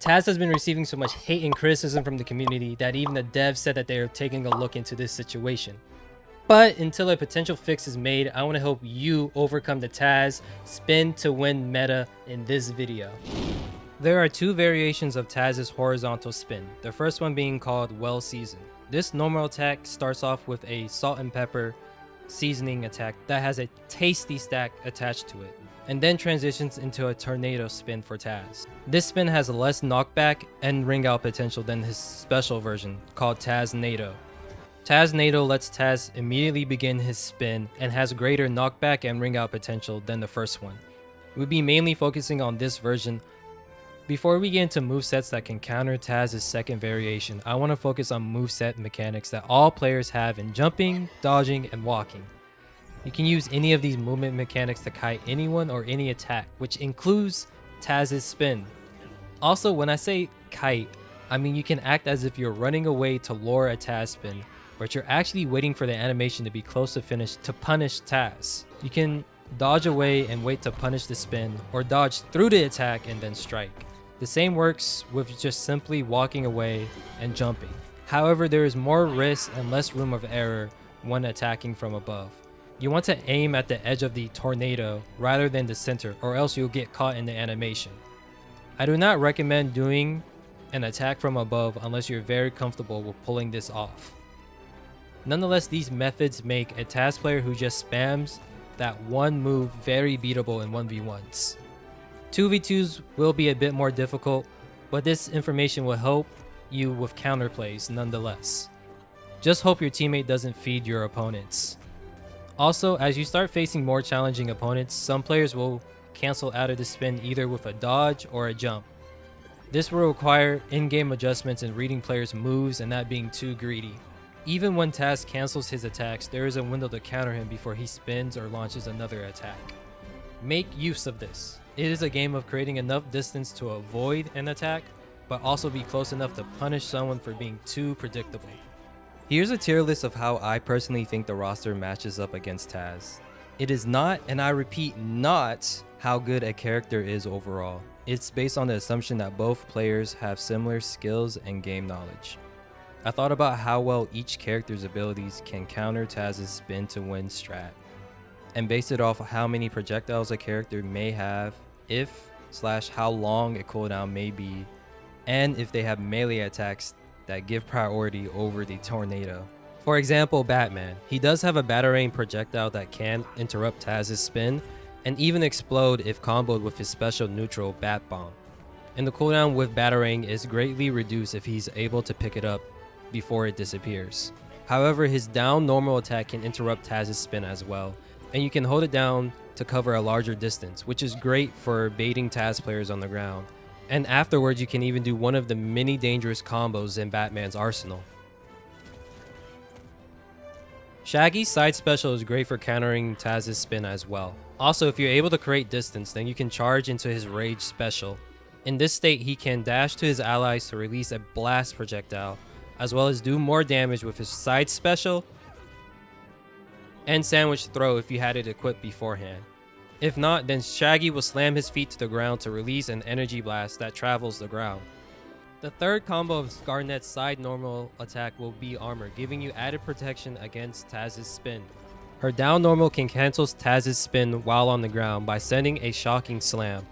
Taz has been receiving so much hate and criticism from the community that even the devs said that they are taking a look into this situation. But until a potential fix is made, I want to help you overcome the Taz spin to win meta in this video. There are two variations of Taz's horizontal spin, the first one being called Well Seasoned. This normal attack starts off with a salt and pepper seasoning attack that has a tasty stack attached to it, and then transitions into a tornado spin for Taz. This spin has less knockback and ring out potential than his special version called Taz-nado. Taz-nado lets Taz immediately begin his spin and has greater knockback and ring out potential than the first one. We'll be mainly focusing on this version. Before we get into movesets that can counter Taz's second variation, I want to focus on moveset mechanics that all players have in jumping, dodging, and walking. You can use any of these movement mechanics to kite anyone or any attack, which includes Taz's spin. Also, when I say kite, I mean you can act as if you're running away to lure a Taz spin, but you're actually waiting for the animation to be close to finish to punish Taz. You can dodge away and wait to punish the spin, or dodge through the attack and then strike. The same works with just simply walking away and jumping. However, there is more risk and less room of error when attacking from above. You want to aim at the edge of the tornado rather than the center, or else you'll get caught in the animation. I do not recommend doing an attack from above unless you're very comfortable with pulling this off. Nonetheless, these methods make a Taz player who just spams that one move very beatable in 1v1s. 2v2s will be a bit more difficult, but this information will help you with counterplays nonetheless. Just hope your teammate doesn't feed your opponents. Also, as you start facing more challenging opponents, some players will cancel out of the spin either with a dodge or a jump. This will require in-game adjustments in reading players' moves and not being too greedy. Even when Taz cancels his attacks, there is a window to counter him before he spins or launches another attack. Make use of this. It is a game of creating enough distance to avoid an attack, but also be close enough to punish someone for being too predictable. Here's a tier list of how I personally think the roster matches up against Taz. It is not, and I repeat, not how good a character is overall. It's based on the assumption that both players have similar skills and game knowledge. I thought about how well each character's abilities can counter Taz's spin to win strat, and based it off of how many projectiles a character may have, how long a cooldown may be, and if they have melee attacks that give priority over the tornado. For example, Batman. He does have a batarang projectile that can interrupt Taz's spin and even explode if comboed with his special neutral Bat Bomb. And the cooldown with batarang is greatly reduced if he's able to pick it up before it disappears. However, his down normal attack can interrupt Taz's spin as well, and you can hold it down to cover a larger distance, which is great for baiting Taz players on the ground. And afterwards, you can even do one of the many dangerous combos in Batman's arsenal. Shaggy's side special is great for countering Taz's spin as well. Also, if you're able to create distance, then you can charge into his rage special. In this state, he can dash to his allies to release a blast projectile, as well as do more damage with his side special and sandwich throw if you had it equipped beforehand. If not, then Shaggy will slam his feet to the ground to release an energy blast that travels the ground. The third combo of Garnet's side normal attack will be armor, giving you added protection against Taz's spin. Her down normal can cancel Taz's spin while on the ground by sending a shocking slam.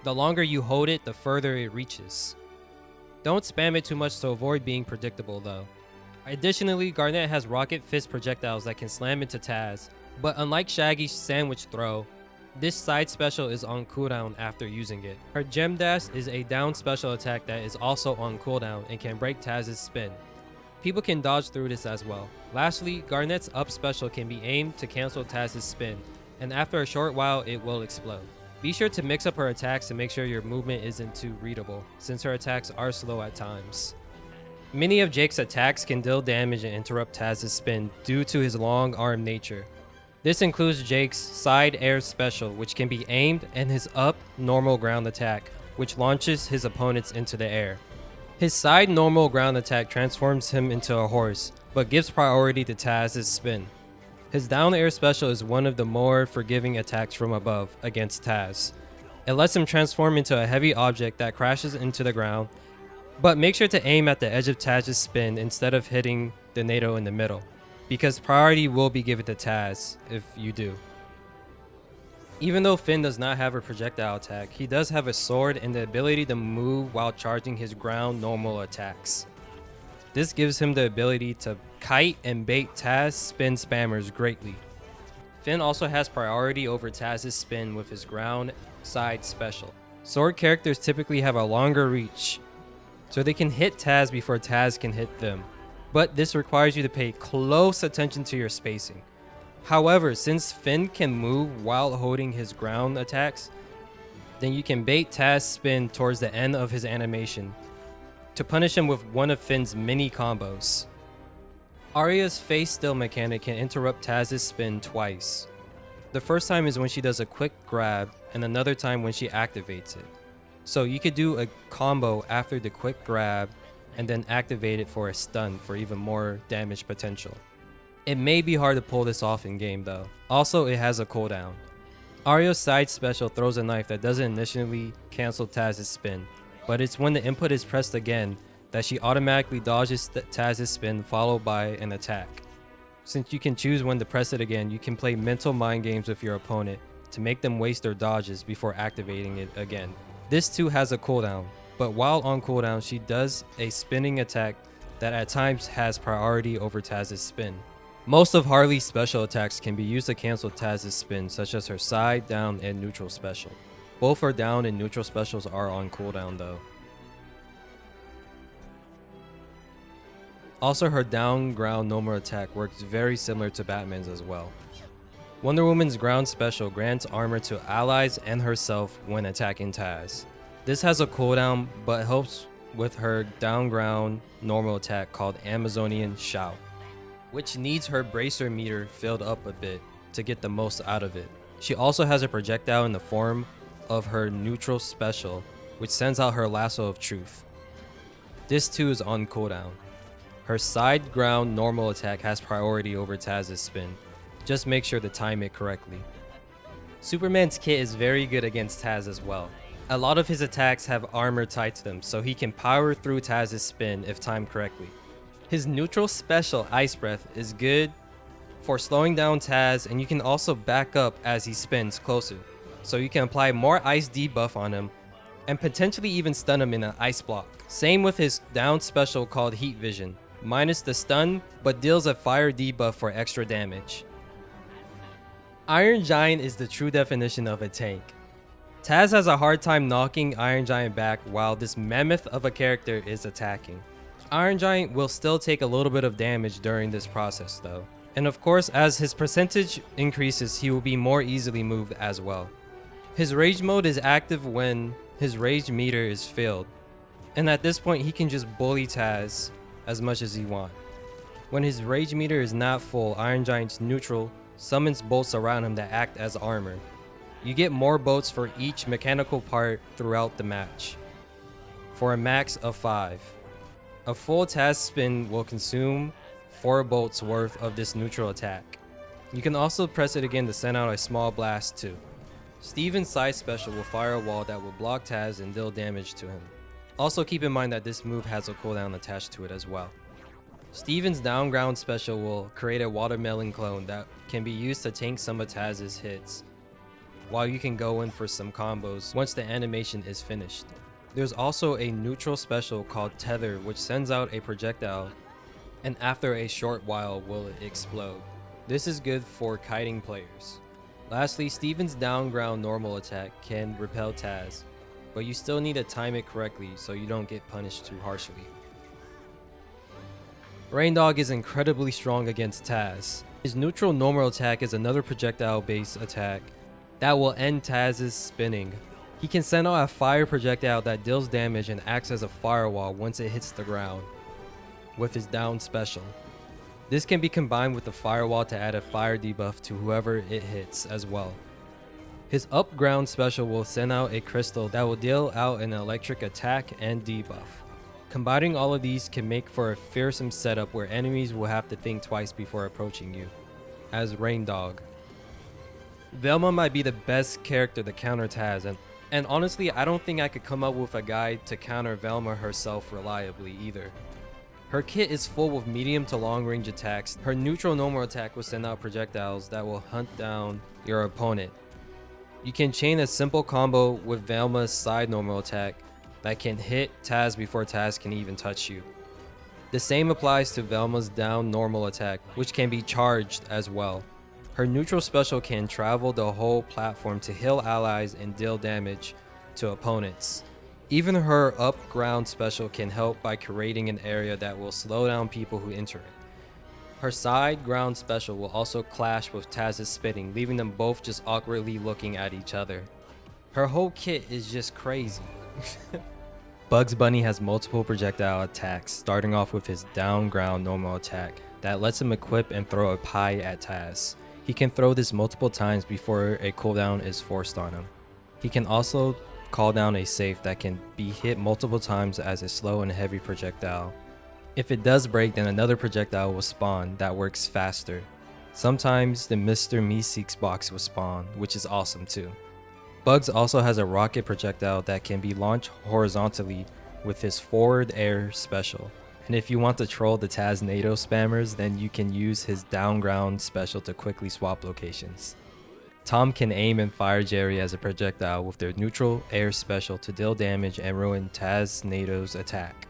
The longer you hold it, the further it reaches. Don't spam it too much to avoid being predictable though. Additionally, Garnet has rocket fist projectiles that can slam into Taz, but unlike Shaggy's sandwich throw, this side special is on cooldown after using it. Her gem dash is a down special attack that is also on cooldown and can break Taz's spin. People can dodge through this as well. Lastly, Garnet's up special can be aimed to cancel Taz's spin, and after a short while it will explode. Be sure to mix up her attacks to make sure your movement isn't too readable, since her attacks are slow at times. Many of Jake's attacks can deal damage and interrupt Taz's spin due to his long arm nature. This includes Jake's side air special, which can be aimed, and his up normal ground attack, which launches his opponents into the air. His side normal ground attack transforms him into a horse, but gives priority to Taz's spin. His down air special is one of the more forgiving attacks from above against Taz. It lets him transform into a heavy object that crashes into the ground, but make sure to aim at the edge of Taz's spin instead of hitting the NATO in the middle, because priority will be given to Taz if you do. Even though Finn does not have a projectile attack, he does have a sword and the ability to move while charging his ground normal attacks. This gives him the ability to kite and bait Taz spin spammers greatly. Finn also has priority over Taz's spin with his ground side special. Sword characters typically have a longer reach, so they can hit Taz before Taz can hit them, but this requires you to pay close attention to your spacing. However, since Finn can move while holding his ground attacks, then you can bait Taz's spin towards the end of his animation to punish him with one of Finn's mini combos. Ayra's face still mechanic can interrupt Taz's spin twice. The first time is when she does a quick grab, and another time when she activates it. So you could do a combo after the quick grab and then activate it for a stun for even more damage potential. It may be hard to pull this off in game though. Also, it has a cooldown. Ayra's side special throws a knife that doesn't initially cancel Taz's spin, but it's when the input is pressed again that she automatically dodges Taz's spin followed by an attack. Since you can choose when to press it again, you can play mental mind games with your opponent to make them waste their dodges before activating it again. This too has a cooldown, but while on cooldown she does a spinning attack that at times has priority over Taz's spin. Most of Harley's special attacks can be used to cancel Taz's spin, such as her side, down, and neutral special. Both her down and neutral specials are on cooldown though. Also, her down ground normal attack works very similar to Batman's as well. Wonder Woman's ground special grants armor to allies and herself when attacking Taz. This has a cooldown but helps with her down ground normal attack called Amazonian Shout, which needs her bracer meter filled up a bit to get the most out of it. She also has a projectile in the form of her neutral special, which sends out her lasso of truth. This too is on cooldown. Her side ground normal attack has priority over Taz's spin. Just make sure to time it correctly. Superman's kit is very good against Taz as well. A lot of his attacks have armor tied to them, so he can power through Taz's spin if timed correctly. His neutral special, Ice Breath, is good for slowing down Taz, and you can also back up as he spins closer, so you can apply more ice debuff on him and potentially even stun him in an ice block. Same with his down special called Heat Vision, minus the stun but deals a fire debuff for extra damage. Iron Giant is the true definition of a tank. Taz has a hard time knocking Iron Giant back while this mammoth of a character is attacking. Iron Giant will still take a little bit of damage during this process though. And of course, as his percentage increases, he will be more easily moved as well. His rage mode is active when his rage meter is filled, and at this point he can just bully Taz as much as he wants. When his rage meter is not full, Iron Giant's neutral summons bolts around him that act as armor. You get more bolts for each mechanical part throughout the match, for a max of 5. A full Taz spin will consume 4 bolts worth of this neutral attack. You can also press it again to send out a small blast too. Steven's side special will fire a wall that will block Taz and deal damage to him. Also keep in mind that this move has a cooldown attached to it as well. Steven's down ground special will create a watermelon clone that can be used to tank some of Taz's hits, while you can go in for some combos once the animation is finished. There's also a neutral special called Tether, which sends out a projectile and after a short while will explode. This is good for kiting players. Lastly, Steven's down ground normal attack can repel Taz, but you still need to time it correctly so you don't get punished too harshly. Rein Dog is incredibly strong against Taz. His neutral normal attack is another projectile based attack that will end Taz's spinning. He can send out a fire projectile that deals damage and acts as a firewall once it hits the ground with his down special. This can be combined with the firewall to add a fire debuff to whoever it hits as well. His up ground special will send out a crystal that will deal out an electric attack and debuff. Combining all of these can make for a fearsome setup where enemies will have to think twice before approaching you, as Rein Dog. Velma might be the best character to counter Taz, And honestly, I don't think I could come up with a guide to counter Velma herself reliably either. Her kit is full with medium to long range attacks. Her neutral normal attack will send out projectiles that will hunt down your opponent. You can chain a simple combo with Velma's side normal attack that can hit Taz before Taz can even touch you. The same applies to Velma's down normal attack, which can be charged as well. Her neutral special can travel the whole platform to heal allies and deal damage to opponents. Even her up ground special can help by creating an area that will slow down people who enter it. Her side ground special will also clash with Taz's spitting, leaving them both just awkwardly looking at each other. Her whole kit is just crazy. Bugs Bunny has multiple projectile attacks, starting off with his down ground normal attack that lets him equip and throw a pie at Taz. He can throw this multiple times before a cooldown is forced on him. He can also call down a safe that can be hit multiple times as a slow and heavy projectile. If it does break, then another projectile will spawn that works faster. Sometimes the Mr. Meeseeks box will spawn, which is awesome too. Bugs also has a rocket projectile that can be launched horizontally with his forward air special. And if you want to troll the Taz NATO spammers, then you can use his down ground special to quickly swap locations. Tom can aim and fire Jerry as a projectile with their neutral air special to deal damage and ruin Taz NATO's attack.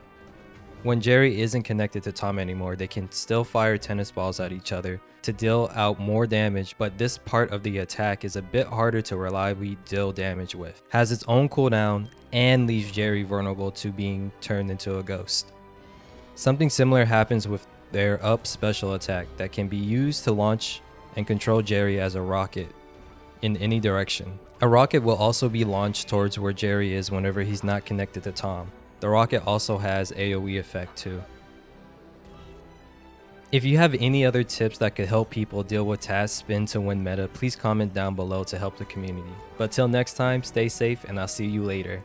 When Jerry isn't connected to Tom anymore, they can still fire tennis balls at each other to deal out more damage, but this part of the attack is a bit harder to reliably deal damage with, has its own cooldown, and leaves Jerry vulnerable to being turned into a ghost. Something similar happens with their up special attack that can be used to launch and control Jerry as a rocket in any direction. A rocket will also be launched towards where Jerry is whenever he's not connected to Tom. The rocket also has AoE effect too. If you have any other tips that could help people deal with Taz spin to win meta, please comment down below to help the community. But till next time, stay safe and I'll see you later.